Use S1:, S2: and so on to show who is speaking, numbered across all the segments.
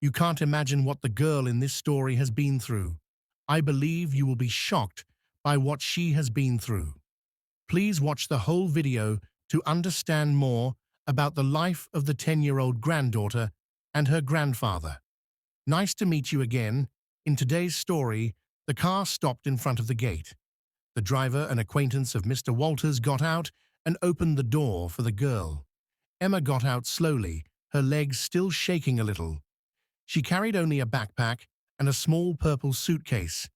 S1: You can't imagine what the girl in this story has been through. I believe you will be shocked by what she has been through. Please watch the whole video to understand more about the life of the 10-year-old granddaughter and her grandfather. Nice to meet you again. In today's story, the car stopped in front of the gate. The driver, an acquaintance of Mr. Walters, got out and opened the door for the girl. Emma got out slowly, her legs still shaking a little. She carried only a backpack and a small purple suitcase.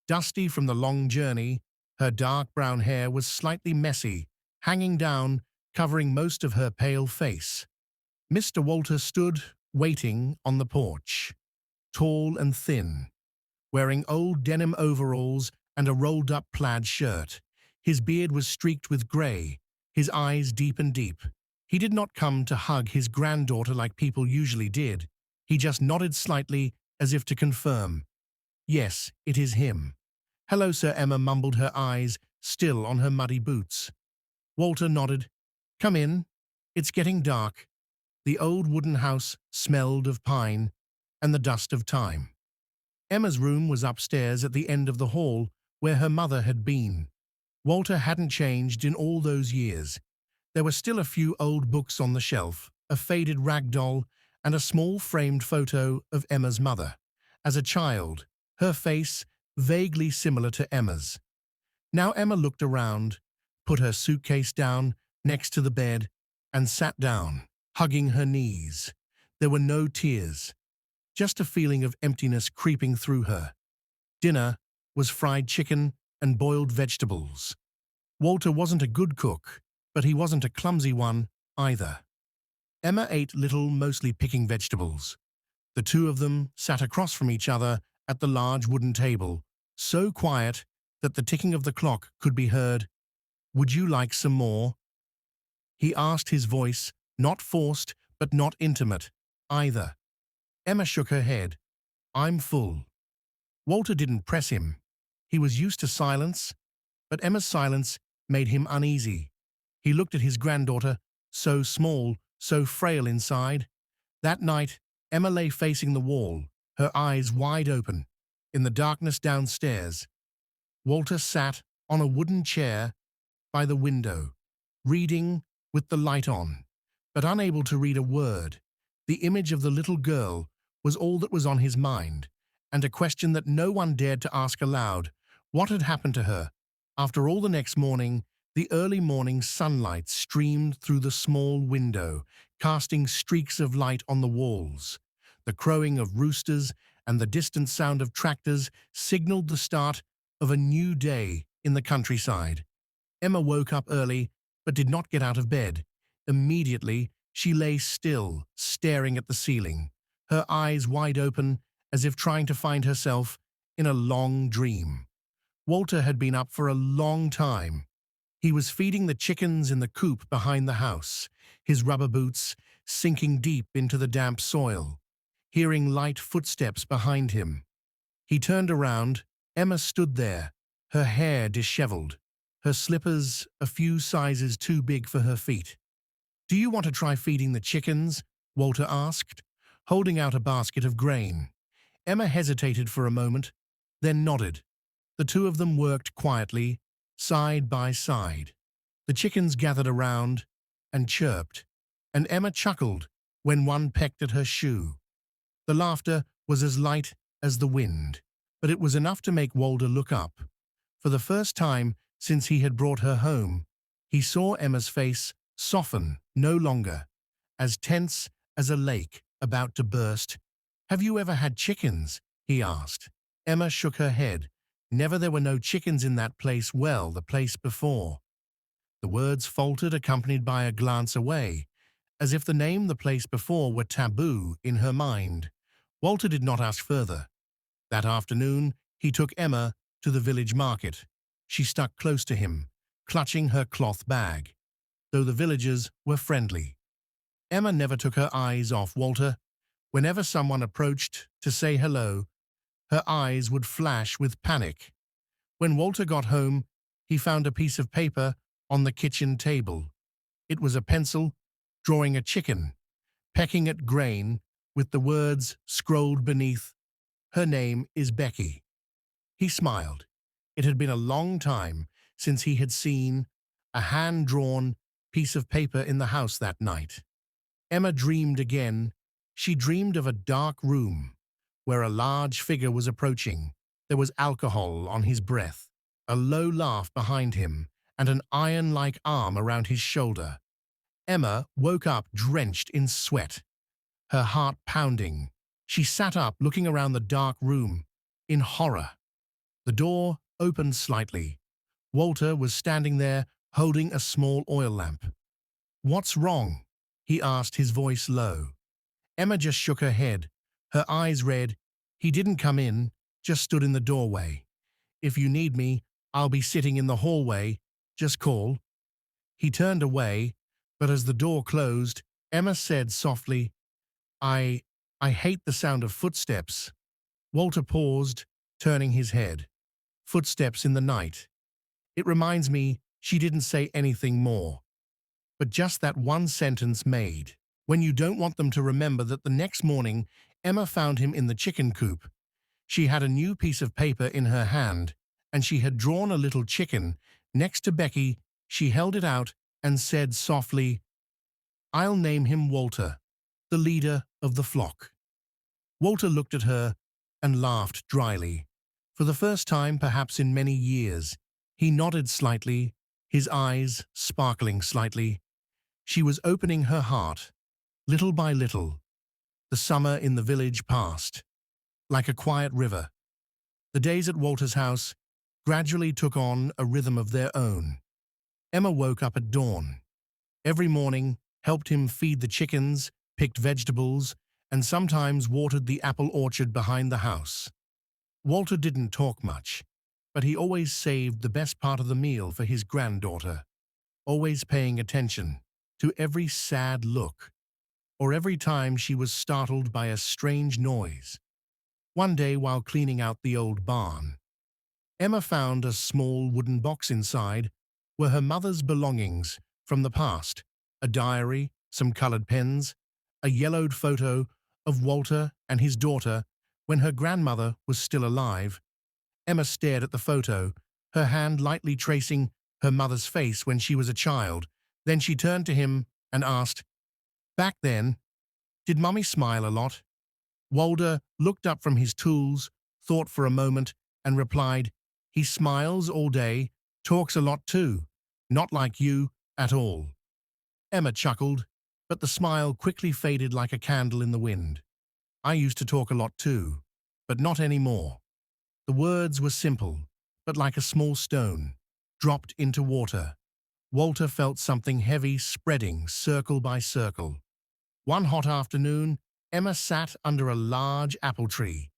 S1: Dusty from the long journey, her dark brown hair was slightly messy, hanging down, covering most of her pale face. Mr. Walters stood, waiting, on the porch. Tall and thin, wearing old denim overalls and a rolled-up plaid shirt. His beard was streaked with grey, his eyes deep and deep. He did not come to hug his granddaughter like people usually did. He just nodded slightly as if to confirm. Yes, it is him. Hello, sir, Emma mumbled, her eyes still on her muddy boots. Walter nodded. Come in. It's getting dark. The old wooden house smelled of pine and the dust of time. Emma's room was upstairs at the end of the hall where her mother had been. Walter hadn't changed in all those years. There were still a few old books on the shelf, a faded rag doll, and a small framed photo of Emma's mother. As a child, her face vaguely similar to Emma's. Now Emma looked around, put her suitcase down next to the bed, and sat down, hugging her knees. There were no tears, just a feeling of emptiness creeping through her. Dinner was fried chicken and boiled vegetables. Walter wasn't a good cook, but he wasn't a clumsy one either. Emma ate little, mostly picking vegetables. The two of them sat across from each other at the large wooden table, so quiet that the ticking of the clock could be heard. Would you like some more? He asked, his voice not forced but not intimate either. Emma shook her head. I'm full. Walter didn't press him. He was used to silence, but Emma's silence made him uneasy. He looked at his granddaughter, so small, so frail inside. That night, Emma lay facing the wall, her eyes wide open, in the darkness downstairs. Walter sat on a wooden chair by the window, reading with the light on, but unable to read a word. The image of the little girl was all that was on his mind, and a question that no one dared to ask aloud. What had happened to her? After all, the next morning, the early morning sunlight streamed through the small window, casting streaks of light on the walls. The crowing of roosters and the distant sound of tractors signaled the start of a new day in the countryside. Emma woke up early, but did not get out of bed. Immediately, she lay still, staring at the ceiling, her eyes wide open as if trying to find herself in a long dream. Walter had been up for a long time. He was feeding the chickens in the coop behind the house, his rubber boots sinking deep into the damp soil, hearing light footsteps behind him. He turned around. Emma stood there, her hair disheveled, her slippers a few sizes too big for her feet. Do you want to try feeding the chickens? Walter asked, holding out a basket of grain. Emma hesitated for a moment, then nodded. The two of them worked quietly, side by side. The chickens gathered around and chirped, and Emma chuckled when one pecked at her shoe. The laughter was as light as the wind, but it was enough to make Walter look up. For the first time since he had brought her home, he saw Emma's face soften, no longer as tense as a lake about to burst. Have you ever had chickens? He asked. Emma shook her head. Never. There were no chickens in that place. Well, the place before. The words faltered, accompanied by a glance away, as if the name the place before were taboo in her mind. Walter did not ask further. That afternoon, he took Emma to the village market. She stuck close to him, clutching her cloth bag, though the villagers were friendly. Emma never took her eyes off Walter. Whenever someone approached to say hello, her eyes would flash with panic. When Walter got home, he found a piece of paper on the kitchen table. It was a pencil, drawing a chicken, pecking at grain with the words scrolled beneath, "Her name is Becky." He smiled. It had been a long time since he had seen a hand-drawn piece of paper in the house that night. Emma dreamed again. She dreamed of a dark room where a large figure was approaching. There was alcohol on his breath, a low laugh behind him, and an iron-like arm around his shoulder. Emma woke up drenched in sweat, her heart pounding. She sat up, looking around the dark room in horror. The door opened slightly. Walter was standing there holding a small oil lamp. "What's wrong?" he asked, his voice low. Emma just shook her head, her eyes red. "He didn't come in, just stood in the doorway. If you need me, I'll be sitting in the hallway. Just call." He turned away, but as the door closed, Emma said softly, I hate the sound of footsteps." Walter paused, turning his head. "Footsteps in the night. It reminds me." She didn't say anything more, but just that one sentence made. When you don't want them to remember that the next morning, Emma found him in the chicken coop. She had a new piece of paper in her hand, and she had drawn a little chicken next to Becky. She held it out and said softly, "I'll name him Walter, the leader of the flock." Walter looked at her and laughed dryly. For the first time, perhaps in many years, he nodded slightly, his eyes sparkling slightly. She was opening her heart, little by little. The summer in the village passed, like a quiet river. The days at Walter's house gradually took on a rhythm of their own. Emma woke up at dawn. Every morning, helped him feed the chickens, picked vegetables, and sometimes watered the apple orchard behind the house. Walter didn't talk much, but he always saved the best part of the meal for his granddaughter, always paying attention to every sad look or every time she was startled by a strange noise. One day, while cleaning out the old barn, Emma found a small wooden box inside were her mother's belongings from the past, a diary, some colored pens, a yellowed photo of Walter and his daughter when her grandmother was still alive. Emma stared at the photo, her hand lightly tracing her mother's face when she was a child. Then she turned to him and asked, "Back then, did Mummy smile a lot?" Walter looked up from his tools, thought for a moment, and replied, "He smiles all day, talks a lot too. Not like you at all." Emma chuckled, but the smile quickly faded like a candle in the wind. "I used to talk a lot too, but not anymore." The words were simple, but like a small stone, dropped into water. Walter felt something heavy spreading circle by circle. One hot afternoon, Emma sat under a large apple tree.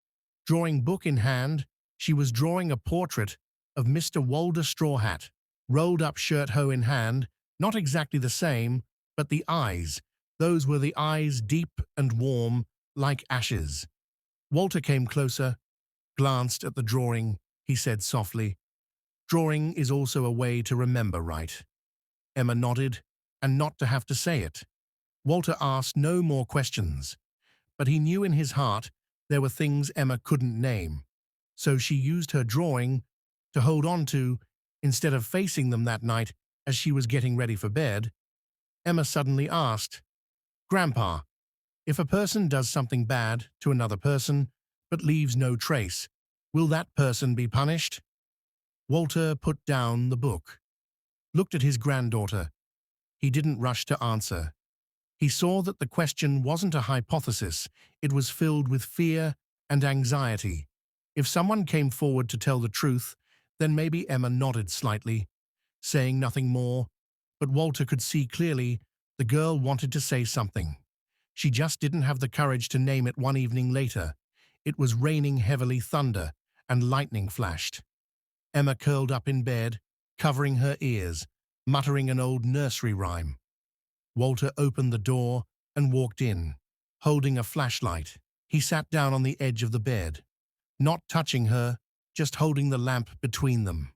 S1: Drawing book in hand, she was drawing a portrait of Mr. Walter Straw Hat, rolled up shirt hoe in hand, not exactly the same, but the eyes, those were the eyes, deep and warm, like ashes. Walter came closer, glanced at the drawing. He said softly, "Drawing is also a way to remember, right?" Emma nodded, and not to have to say it. Walter asked no more questions, but he knew in his heart there were things Emma couldn't name, so she used her drawing to hold on to instead of facing them that night as she was getting ready for bed. Emma suddenly asked, "Grandpa, if a person does something bad to another person but leaves no trace, will that person be punished?" Walter put down the book, looked at his granddaughter. He didn't rush to answer. He saw that the question wasn't a hypothesis, it was filled with fear and anxiety. If someone came forward to tell the truth, then maybe Emma nodded slightly, saying nothing more, but Walter could see clearly the girl wanted to say something. She just didn't have the courage to name it. One evening later, it was raining heavily, thunder and lightning flashed. Emma curled up in bed, covering her ears, muttering an old nursery rhyme. Walter opened the door and walked in, holding a flashlight. He sat down on the edge of the bed, not touching her, just holding the lamp between them.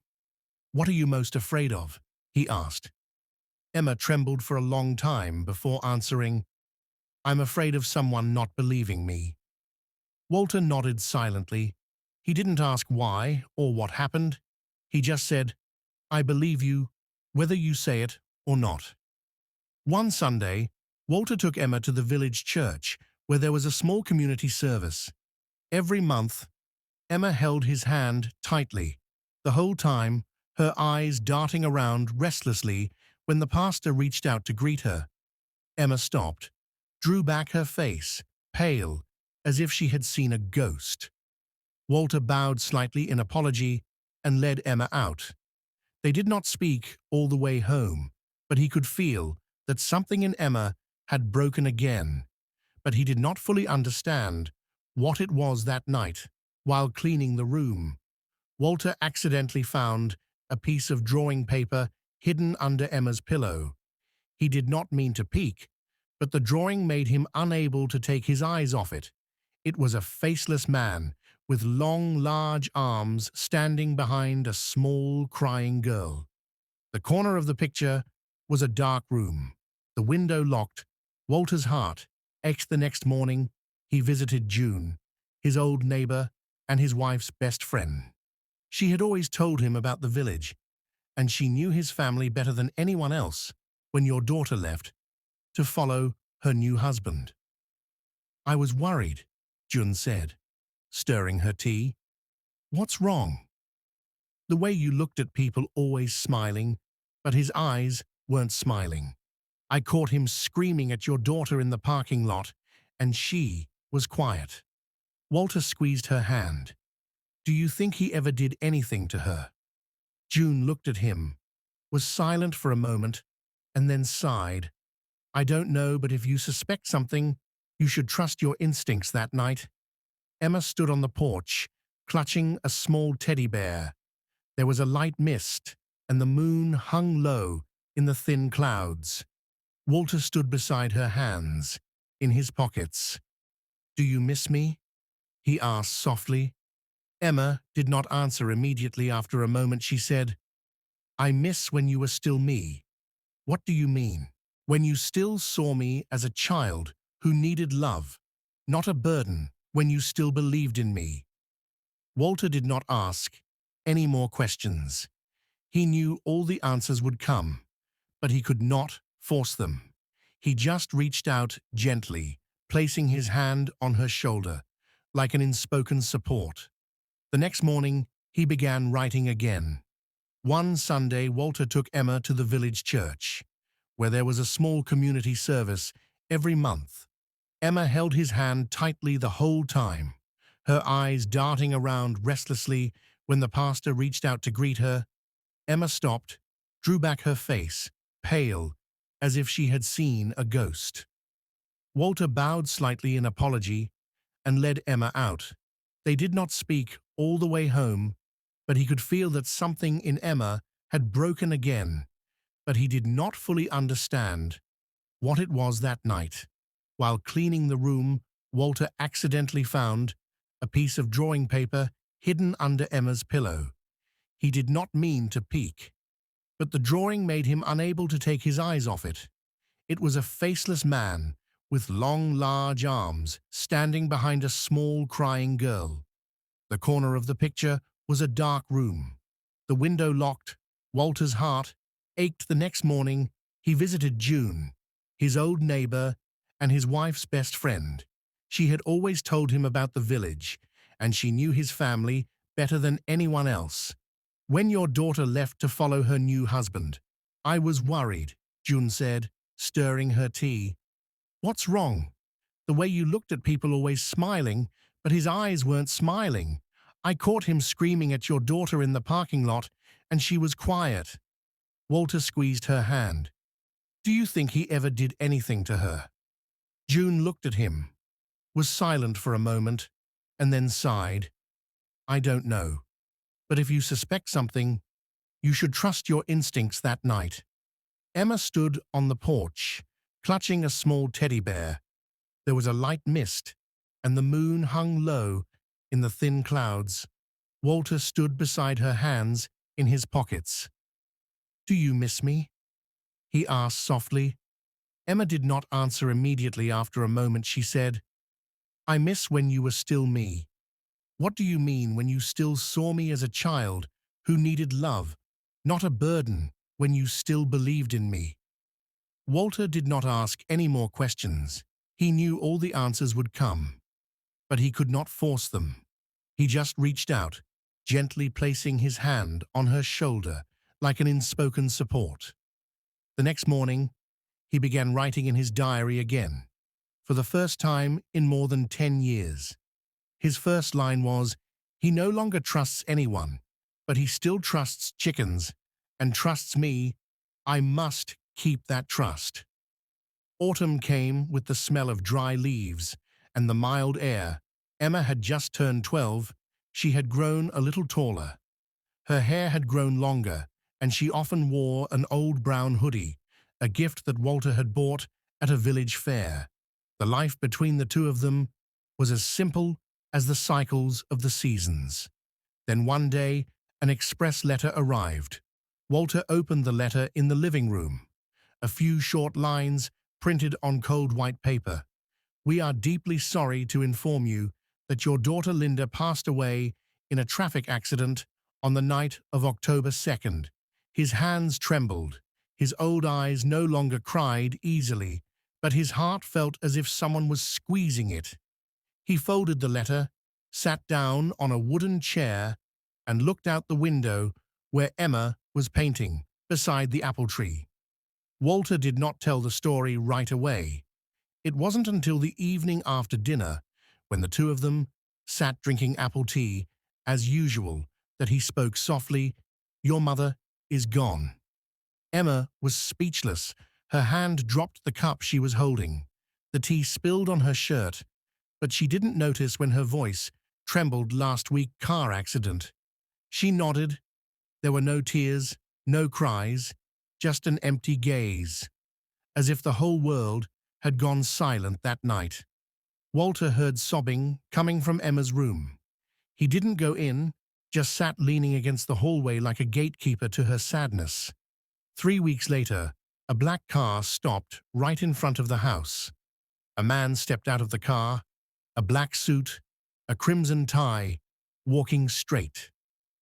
S1: "What are you most afraid of?" he asked. Emma trembled for a long time before answering, I'm afraid of someone not believing me. Walter nodded silently. He didn't ask why or what happened. He just said, I believe you, whether you say it or not. One Sunday, Walter took Emma to the village church, where there was a small community service. Every month, Emma held his hand tightly, the whole time, her eyes darting around restlessly when the pastor reached out to greet her. Emma stopped, drew back her face, pale, as if she had seen a ghost. Walter bowed slightly in apology and led Emma out. They did not speak all the way home, but he could feel that something in Emma had broken again, but he did not fully understand what it was that night. While cleaning the room, Walter accidentally found a piece of drawing paper hidden under Emma's pillow. He did not mean to peek, but the drawing made him unable to take his eyes off it. It was a faceless man with long, large arms standing behind a small, crying girl. The corner of the picture was a dark room, the window locked. Walter's heart ached. The next morning, he visited June, his old neighbor and his wife's best friend. She had always told him about the village, and she knew his family better than anyone else. When your daughter left to follow her new husband, I was worried, June said, stirring her tea. What's wrong? The way you looked at people, always smiling, but his eyes weren't smiling. I caught him screaming at your daughter in the parking lot, and she was quiet. Walter squeezed her hand. Do you think he ever did anything to her? June looked at him, was silent for a moment, and then sighed. I don't know, but if you suspect something, you should trust your instincts. That night, Emma stood on the porch, clutching a small teddy bear. There was a light mist, and the moon hung low in the thin clouds. Walter stood beside her, hands in his pockets. Do you miss me? He asked softly. Emma did not answer immediately. After a moment, she said, I miss when you were still me. What do you mean? When you still saw me as a child who needed love, not a burden, when you still believed in me. Walter did not ask any more questions. He knew all the answers would come, but he could not force them. He just reached out gently, placing his hand on her shoulder, like an unspoken support. The next morning, he began writing again. One Sunday, Walter took Emma to the village church, where there was a small community service every month. Emma held his hand tightly the whole time, her eyes darting around restlessly when the pastor reached out to greet her. Emma stopped, drew back her face, pale, as if she had seen a ghost. Walter bowed slightly in apology and led Emma out. They did not speak all the way home, but he could feel that something in Emma had broken again, but he did not fully understand what it was. That night, while cleaning the room, Walter accidentally found a piece of drawing paper hidden under Emma's pillow. He did not mean to peek, but the drawing made him unable to take his eyes off it. It was a faceless man with long, large arms standing behind a small, crying girl. The corner of the picture was a dark room, the window locked. Walter's heart ached. The next morning, he visited June, his old neighbor and his wife's best friend. She had always told him about the village, and she knew his family better than anyone else. When your daughter left to follow her new husband, I was worried, June said, stirring her tea. What's wrong? The way you looked at people, always smiling, but his eyes weren't smiling. I caught him screaming at your daughter in the parking lot, and she was quiet. Walter squeezed her hand. Do you think he ever did anything to her? June looked at him, was silent for a moment, and then sighed. I don't know. But if you suspect something, you should trust your instincts. That night, Emma stood on the porch, clutching a small teddy bear. There was a light mist, and the moon hung low in the thin clouds. Walter stood beside her, hands in his pockets. Do you miss me? He asked softly. Emma did not answer immediately. After a moment she said, "I miss when you were still me." "What do you mean when you still saw me as a child who needed love, not a burden, when you still believed in me?" Walter did not ask any more questions. He knew all the answers would come, but he could not force them. He just reached out, gently placing his hand on her shoulder like an unspoken support. The next morning, he began writing in his diary again, for the first time in more than 10 years. His first line was, "He no longer trusts anyone, but he still trusts chickens and trusts me. I must keep that trust." Autumn came with the smell of dry leaves and the mild air. Emma had just turned 12. She had grown a little taller. Her hair had grown longer, and she often wore an old brown hoodie, a gift that Walter had bought at a village fair. The life between the two of them was as simple as the cycles of the seasons. Then one day, an express letter arrived. Walter opened the letter in the living room. A few short lines printed on cold white paper. "We are deeply sorry to inform you that your daughter Linda passed away in a traffic accident on the night of October 2nd. His hands trembled. His old eyes no longer cried easily, but his heart felt as if someone was squeezing it. He folded the letter, sat down on a wooden chair, and looked out the window where Emma was painting beside the apple tree. Walter did not tell the story right away. It wasn't until the evening after dinner, when the two of them sat drinking apple tea, as usual, that he spoke softly. "Your mother is gone." Emma was speechless. Her hand dropped the cup she was holding. The tea spilled on her shirt, but she didn't notice when her voice trembled. "Last week car accident." She nodded. There were no tears, no cries, just an empty gaze, as if the whole world had gone silent that night. Walter heard sobbing coming from Emma's room. He didn't go in, just sat leaning against the hallway like a gatekeeper to her sadness. 3 weeks later, a black car stopped right in front of the house. A man stepped out of the car, a black suit, a crimson tie, walking straight.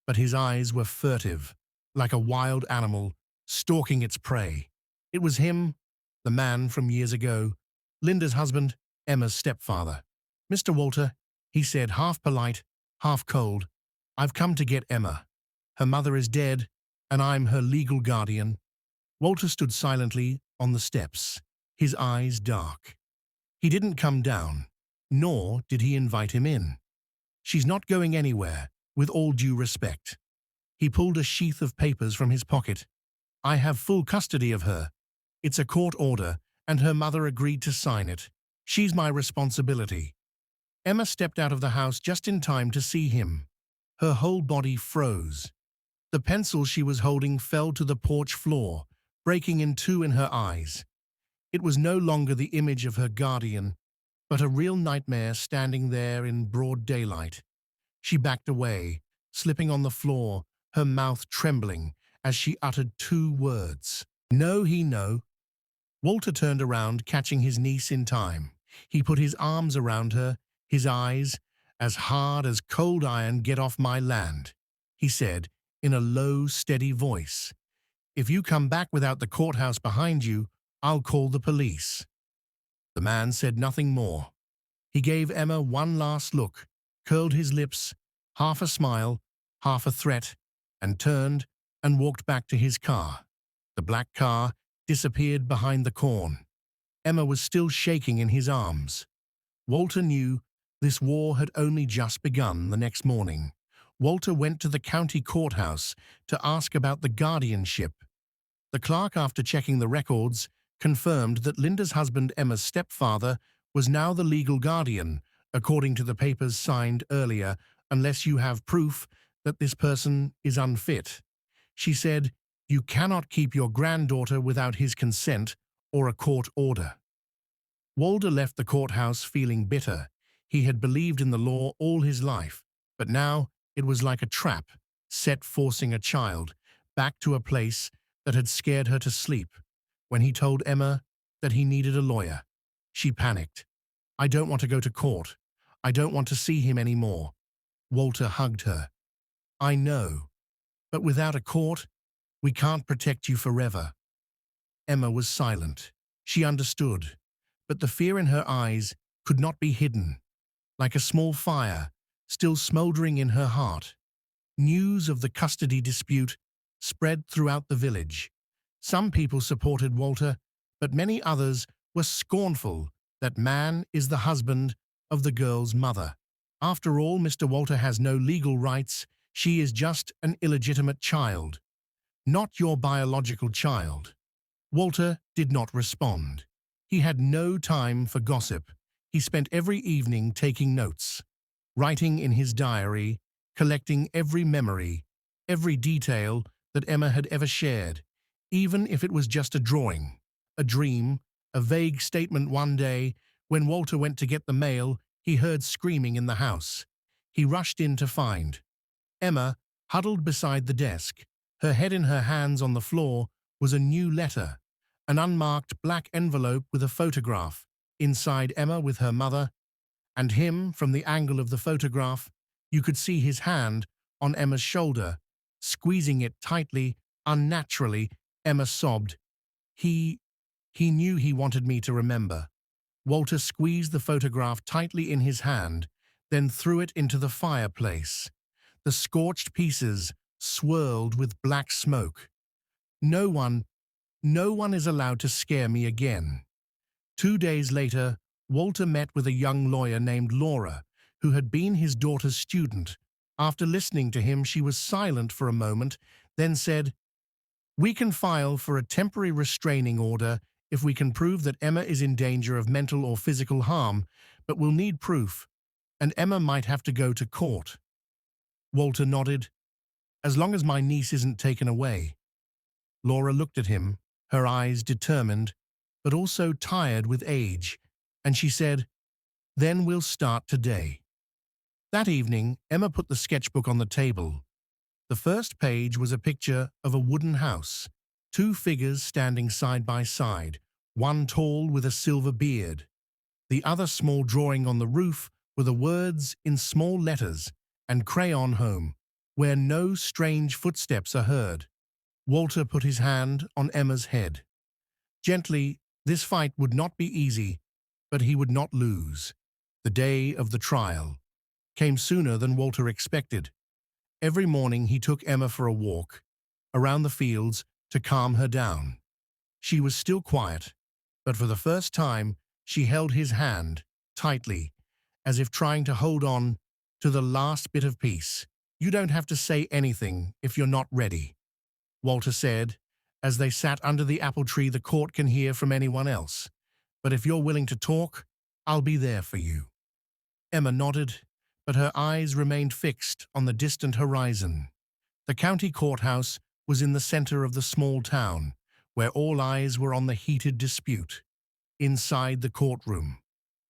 S1: But his eyes were furtive, like a wild animal stalking its prey. It was him, the man from years ago, Linda's husband, Emma's stepfather. "Mr. Walter," he said, half polite, half cold, "I've come to get Emma. Her mother is dead, and I'm her legal guardian." Walter stood silently on the steps, his eyes dark. He didn't come down, nor did he invite him in. "She's not going anywhere, with all due respect." He pulled a sheath of papers from his pocket. "I have full custody of her. It's a court order, and her mother agreed to sign it. She's my responsibility." Emma stepped out of the house just in time to see him. Her whole body froze. The pencil she was holding fell to the porch floor, breaking in two in her eyes. It was no longer the image of her guardian, but a real nightmare standing there in broad daylight. She backed away, slipping on the floor, her mouth trembling as she uttered two words. "No, he no." Walter turned around, catching his niece in time. He put his arms around her, his eyes as hard as cold iron. "Get off my land," he said in a low, steady voice. "If you come back without the courthouse behind you, I'll call the police." The man said nothing more. He gave Emma one last look, curled his lips, half a smile, half a threat, and turned and walked back to his car. The black car disappeared behind the corn. Emma was still shaking in his arms. Walter knew this war had only just begun. The next morning, Walter went to the county courthouse to ask about the guardianship. The clerk, after checking the records, confirmed that Linda's husband, Emma's stepfather, was now the legal guardian, according to the papers signed earlier, unless you have proof that this person is unfit. She said, "You cannot keep your granddaughter without his consent or a court order." Walter left the courthouse feeling bitter. He had believed in the law all his life, but now it was like a trap, set forcing a child back to a place that had scared her to sleep. When he told Emma that he needed a lawyer. She panicked. "I don't want to go to court. I don't want to see him anymore." Walter hugged her. "I know, but without a court, we can't protect you forever." Emma was silent. She understood, but the fear in her eyes could not be hidden. Like a small fire, still smoldering in her heart. News of the custody dispute spread throughout the village. Some people supported Walter, but many others were scornful that man is the husband of the girl's mother. After all, Mr. Walter has no legal rights. She is just an illegitimate child, not your biological child. Walter did not respond. He had no time for gossip. He spent every evening taking notes, writing in his diary, collecting every memory, every detail that Emma had ever shared, even if it was just a drawing, a dream, a vague statement. One day, when Walter went to get the mail, he heard screaming in the house. He rushed in to find Emma, huddled beside the desk. Her head in her hands on the floor was a new letter, an unmarked black envelope with a photograph. Inside, Emma with her mother, and him. From the angle of the photograph, you could see his hand on Emma's shoulder, squeezing it tightly, unnaturally. Emma sobbed. He knew he wanted me to remember." Walter squeezed the photograph tightly in his hand, then threw it into the fireplace. The scorched pieces swirled with black smoke. No one is allowed to scare me again." 2 days later, Walter met with a young lawyer named Laura, who had been his daughter's student. After listening to him, she was silent for a moment, then said, "We can file for a temporary restraining order if we can prove that Emma is in danger of mental or physical harm, but we'll need proof, and Emma might have to go to court." Walter nodded. "As long as my niece isn't taken away." Laura looked at him, her eyes determined, but also tired with age, and she said, "Then we'll start today." That evening, Emma put the sketchbook on the table. The first page was a picture of a wooden house, 2 figures standing side by side, one tall with a silver beard. The other small drawing on the roof were the words in small letters and crayon, "Home, where no strange footsteps are heard." Walter put his hand on Emma's head. Gently, this fight would not be easy, but he would not lose. The day of the trial came sooner than Walter expected. Every morning he took Emma for a walk around the fields to calm her down. She was still quiet, but for the first time she held his hand tightly, as if trying to hold on to the last bit of peace. "You don't have to say anything if you're not ready," Walter said, as they sat under the apple tree. "The court can hear from anyone else, but if you're willing to talk, I'll be there for you." Emma nodded, but her eyes remained fixed on the distant horizon. The county courthouse was in the center of the small town, where all eyes were on the heated dispute. Inside the courtroom,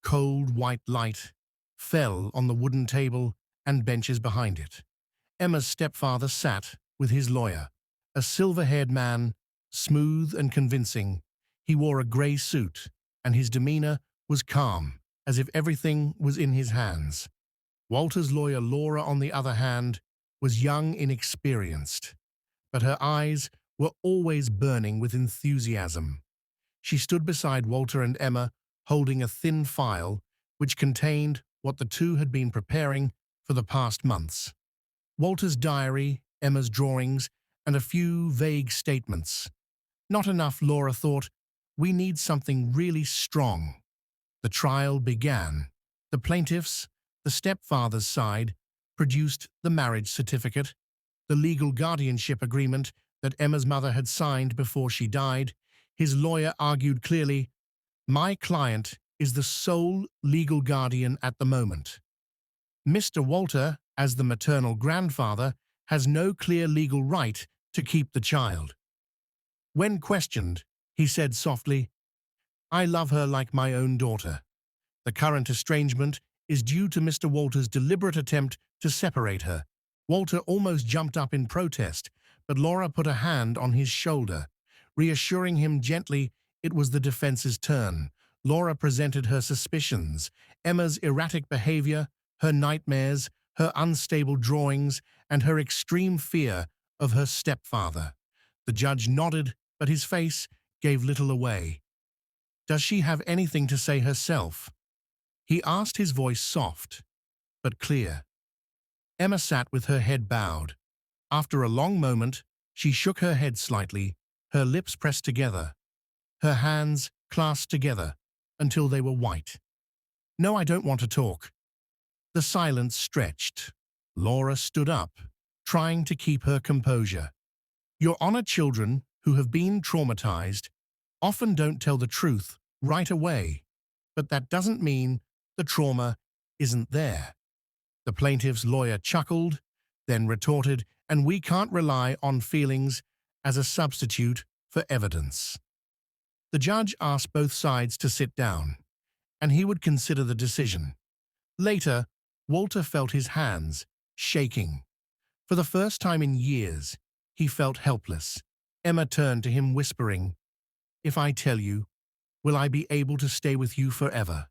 S1: cold white light fell on the wooden table and benches behind it. Emma's stepfather sat with his lawyer, a silver-haired man, smooth and convincing. He wore a gray suit, and his demeanor was calm, as if everything was in his hands. Walter's lawyer, Laura, on the other hand, was young, inexperienced, but her eyes were always burning with enthusiasm. She stood beside Walter and Emma, holding a thin file which contained what the two had been preparing for the past months. Walter's diary, Emma's drawings, and a few vague statements. Not enough, Laura thought. We need something really strong. The trial began. The plaintiffs, the stepfather's side, produced the marriage certificate, the legal guardianship agreement that Emma's mother had signed before she died. His lawyer argued clearly, "My client is the sole legal guardian at the moment. Mr. Walter, as the maternal grandfather, has no clear legal right to keep the child." When questioned, he said softly, "I love her like my own daughter. The current estrangement is due to Mr. Walter's deliberate attempt to separate her." Walter almost jumped up in protest, but Laura put a hand on his shoulder, reassuring him gently, It was the defense's turn. Laura presented her suspicions. Emma's erratic behavior, her nightmares, her unstable drawings, and her extreme fear of her stepfather. The judge nodded, but his face gave little away. Does she have anything to say herself? He asked, his voice soft, but clear. Emma sat with her head bowed. After a long moment, she shook her head slightly, her lips pressed together, her hands clasped together until they were white. No, I don't want to talk. The silence stretched. Laura stood up, trying to keep her composure. Your Honor, children who have been traumatized often don't tell the truth right away, but that doesn't mean the trauma isn't there. The plaintiff's lawyer chuckled, then retorted, and we can't rely on feelings as a substitute for evidence. The judge asked both sides to sit down, and he would consider the decision. Later, Walter felt his hands shaking. For the first time in years, he felt helpless. Emma turned to him, whispering, "If I tell you, will I be able to stay with you forever?"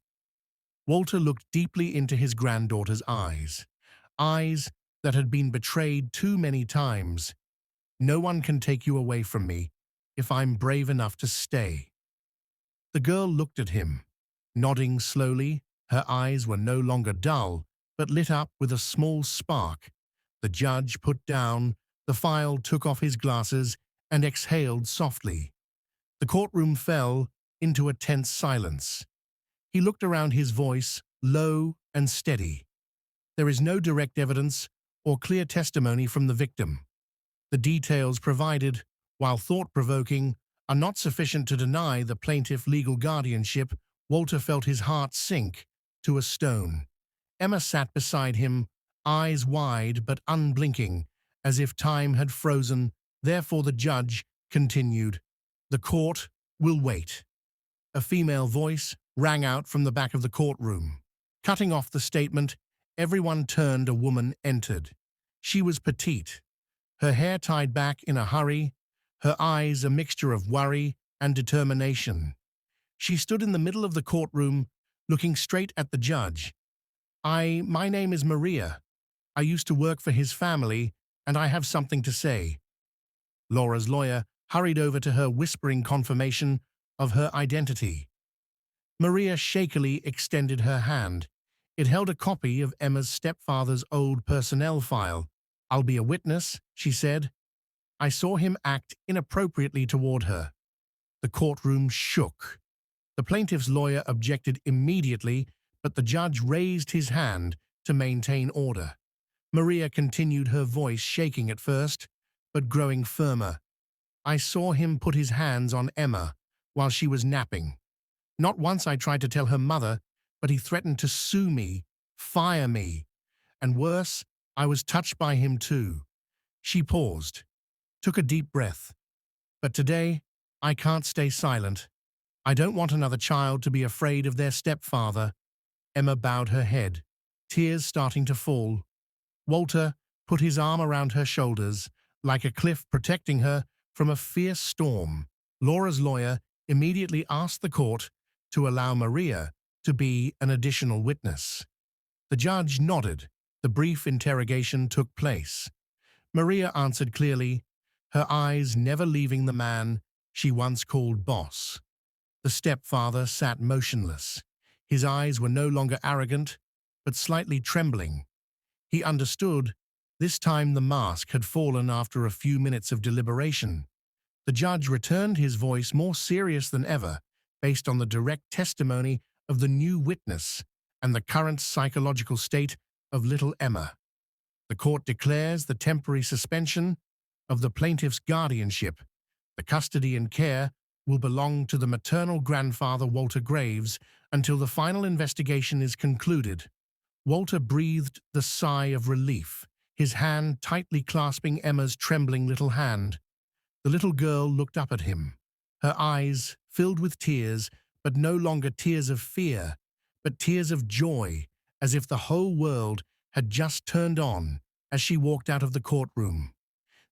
S1: Walter looked deeply into his granddaughter's eyes that had been betrayed too many times. No one can take you away from me if I'm brave enough to stay. The girl looked at him, nodding slowly. Her eyes were no longer dull, but lit up with a small spark. The judge put down the file, took off his glasses, and exhaled softly. The courtroom fell into a tense silence. He looked around, his voice low and steady. There is no direct evidence or clear testimony from the victim. The details provided, while thought-provoking, are not sufficient to deny the plaintiff legal guardianship. Walter felt his heart sink to a stone. Emma sat beside him, eyes wide but unblinking, as if time had frozen. Therefore the judge continued, "The court will wait." A female voice rang out from the back of the courtroom. Cutting off the statement, everyone turned. A woman entered. She was petite, her hair tied back in a hurry, her eyes a mixture of worry and determination. She stood in the middle of the courtroom, looking straight at the judge. My name is Maria. I used to work for his family, and I have something to say." Laura's lawyer hurried over to her, whispering confirmation of her identity. Maria shakily extended her hand. It held a copy of Emma's stepfather's old personnel file. "I'll be a witness," she said. "I saw him act inappropriately toward her." The courtroom shook. The plaintiff's lawyer objected immediately, but the judge raised his hand to maintain order. Maria continued, her voice shaking at first, but growing firmer. "I saw him put his hands on Emma while she was napping. Not once I tried to tell her mother, but he threatened to sue me, fire me. And worse, I was touched by him too." She paused, took a deep breath. "But today, I can't stay silent. I don't want another child to be afraid of their stepfather." Emma bowed her head, tears starting to fall. Walter put his arm around her shoulders, like a cliff protecting her from a fierce storm. Laura's lawyer immediately asked the court to allow Maria to be an additional witness. The judge nodded. The brief interrogation took place. Maria answered clearly, her eyes never leaving the man she once called boss. The stepfather sat motionless. His eyes were no longer arrogant, but slightly trembling. He understood. This time the mask had fallen after a few minutes of deliberation. The judge returned, his voice more serious than ever, based on the direct testimony of the new witness and the current psychological state of little Emma. The court declares the temporary suspension of the plaintiff's guardianship. The custody and care will belong to the maternal grandfather, Walter Graves, until the final investigation is concluded. Walter breathed the sigh of relief, his hand tightly clasping Emma's trembling little hand. The little girl looked up at him, her eyes filled with tears, but no longer tears of fear, but tears of joy, as if the whole world had just turned on as she walked out of the courtroom.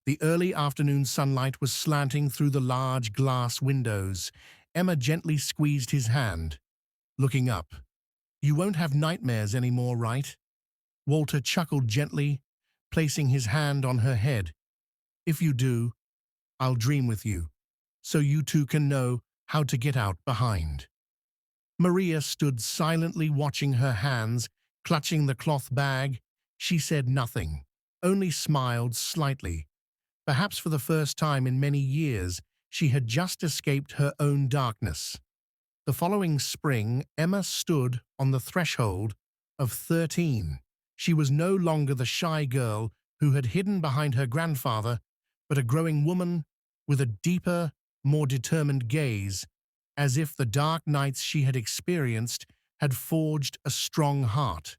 S1: The early afternoon sunlight was slanting through the large glass windows. Emma gently squeezed his hand, looking up. You won't have nightmares anymore, right? Walter chuckled gently, placing his hand on her head. If you do, I'll dream with you, so you two can know how to get out behind. Maria stood silently watching her hands, clutching the cloth bag. She said nothing, only smiled slightly. Perhaps for the first time in many years, she had just escaped her own darkness. The following spring, Emma stood on the threshold of 13. She was no longer the shy girl who had hidden behind her grandfather, but a growing woman with a deeper, more determined gaze, as if the dark nights she had experienced had forged a strong heart.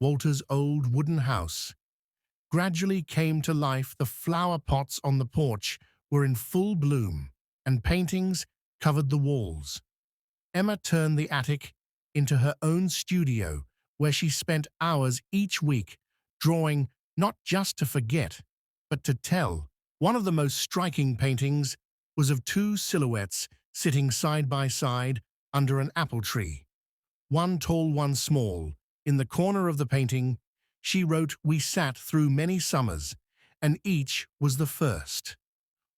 S1: Walter's old wooden house gradually came to life. The flower pots on the porch were in full bloom, and paintings covered the walls. Emma turned the attic into her own studio, where she spent hours each week drawing, not just to forget, but to tell. One of the most striking paintings was of two silhouettes sitting side by side under an apple tree. One tall, one small. In the corner of the painting, she wrote, "We sat through many summers, and each was the first."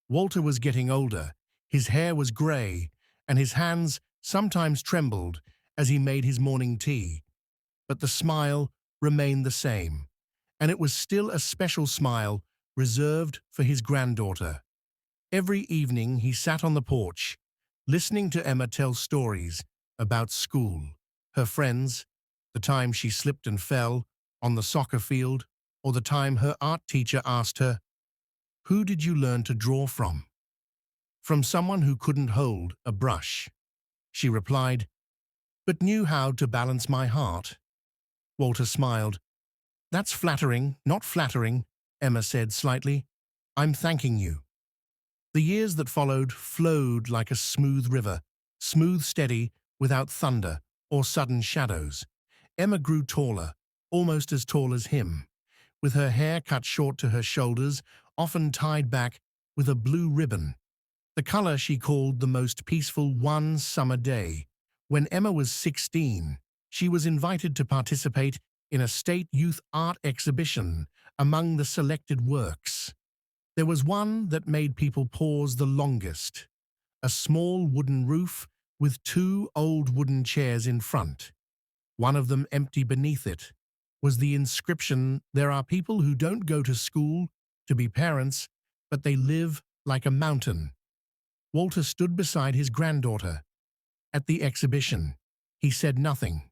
S1: Walter was getting older. His hair was grey, and his hands sometimes trembled as he made his morning tea. But the smile remained the same, and it was still a special smile reserved for his granddaughter. Every evening he sat on the porch, listening to Emma tell stories about school, her friends, the time she slipped and fell on the soccer field, or the time her art teacher asked her, "Who did you learn to draw from?" "From someone who couldn't hold a brush," she replied, "but knew how to balance my heart." Walter smiled. "That's flattering, not flattering," Emma said slightly. "I'm thanking you." The years that followed flowed like a smooth river, smooth, steady, without thunder or sudden shadows. Emma grew taller, almost as tall as him, with her hair cut short to her shoulders, often tied back with a blue ribbon, the color she called the most peaceful. One summer day, when Emma was 16, she was invited to participate in a state youth art exhibition. Among the selected works, there was one that made people pause the longest: a small wooden roof with two old wooden chairs in front. One of them empty. Beneath it was the inscription, "There are people who don't go to school to be parents, but they live like a mountain." Walter stood beside his granddaughter. At the exhibition, he said nothing,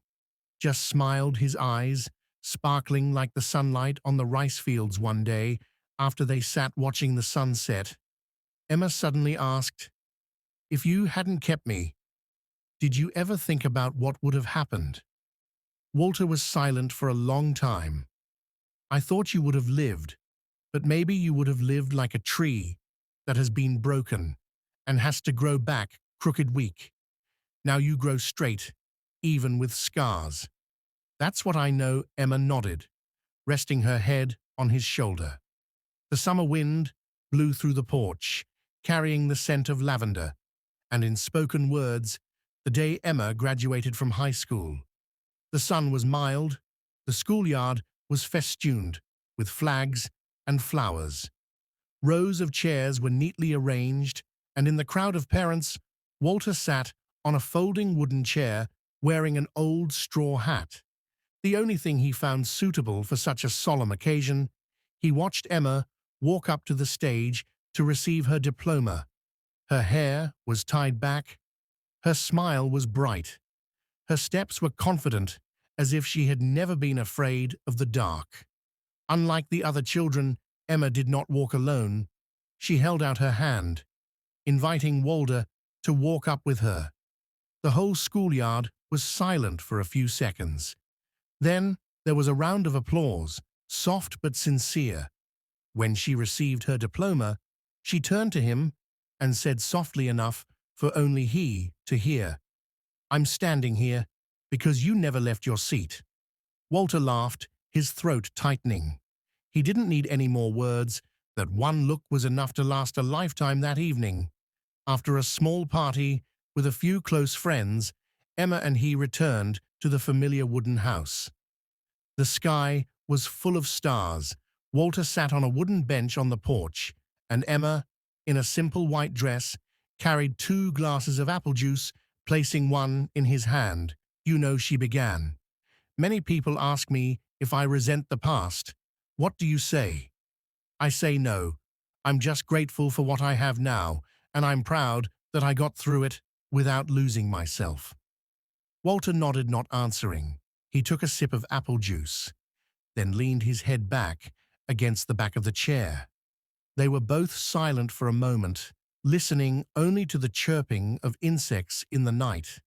S1: just smiled, his eyes sparkling like the sunlight on the rice fields. One day, after they sat watching the sunset, Emma suddenly asked, "If you hadn't kept me, did you ever think about what would have happened?" Walter was silent for a long time. "I thought you would have lived, but maybe you would have lived like a tree that has been broken and has to grow back crooked, weak. Now you grow straight, even with scars." "That's what I know," Emma nodded, resting her head on his shoulder. The summer wind blew through the porch, carrying the scent of lavender, and in spoken words, the day Emma graduated from high school. The sun was mild, the schoolyard was festooned with flags and flowers. Rows of chairs were neatly arranged, and in the crowd of parents, Walter sat on a folding wooden chair wearing an old straw hat, the only thing he found suitable for such a solemn occasion. He watched Emma walk up to the stage to receive her diploma. Her hair was tied back, her smile was bright, her steps were confident, as if she had never been afraid of the dark. Unlike the other children, Emma did not walk alone. She held out her hand, inviting Walter to walk up with her. The whole schoolyard was silent for a few seconds. Then there was a round of applause, soft but sincere. When she received her diploma, she turned to him and said softly enough for only he to hear, "I'm standing here because you never left your seat." Walter laughed, his throat tightening. He didn't need any more words. That one look was enough to last a lifetime. That evening, after a small party, With a few close friends, Emma and he returned to the familiar wooden house. The sky was full of stars. Walter sat on a wooden bench on the porch, and Emma, in a simple white dress, carried 2 glasses of apple juice, placing one in his hand. "You know," she began. "Many people ask me if I resent the past. What do you say?" I say no. I'm just grateful for what I have now, and I'm proud that I got through it without losing myself. Walter nodded, not answering. He took a sip of apple juice, then leaned his head back against the back of the chair. They were both silent for a moment, listening only to the chirping of insects in the night.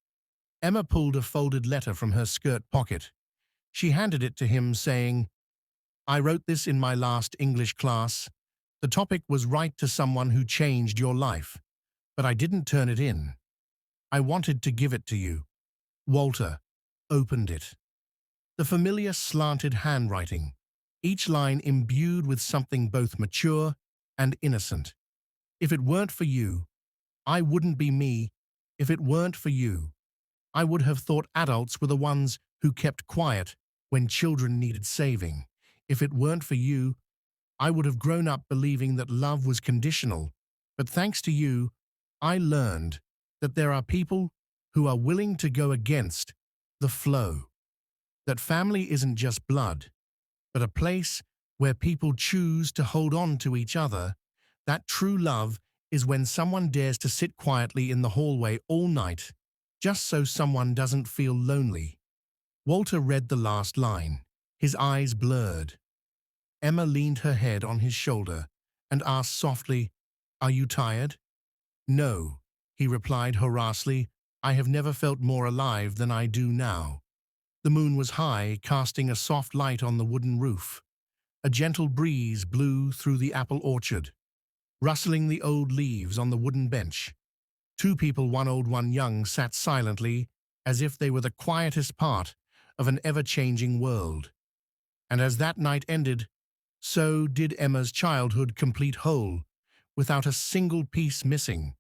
S1: Emma pulled a folded letter from her skirt pocket. She handed it to him, saying, "I wrote this in my last English class. The topic was write to someone who changed your life, but I didn't turn it in. I wanted to give it to you." Walter opened it. The familiar slanted handwriting, each line imbued with something both mature and innocent. "If it weren't for you, I wouldn't be me. If it weren't for you, I would have thought adults were the ones who kept quiet when children needed saving. If it weren't for you, I would have grown up believing that love was conditional. But thanks to you, I learned that there are people who are willing to go against the flow. That family isn't just blood, but a place where people choose to hold on to each other. That true love is when someone dares to sit quietly in the hallway all night, just so someone doesn't feel lonely." Walter read the last line, his eyes blurred. Emma leaned her head on his shoulder and asked softly, "Are you tired?" "No," he replied harassingly. "I have never felt more alive than I do now." The moon was high, casting a soft light on the wooden roof. A gentle breeze blew through the apple orchard, rustling the old leaves on the wooden bench. 2 people, one old, one young, sat silently, as if they were the quietest part of an ever-changing world. And as that night ended, so did Emma's childhood, complete whole, without a single piece missing.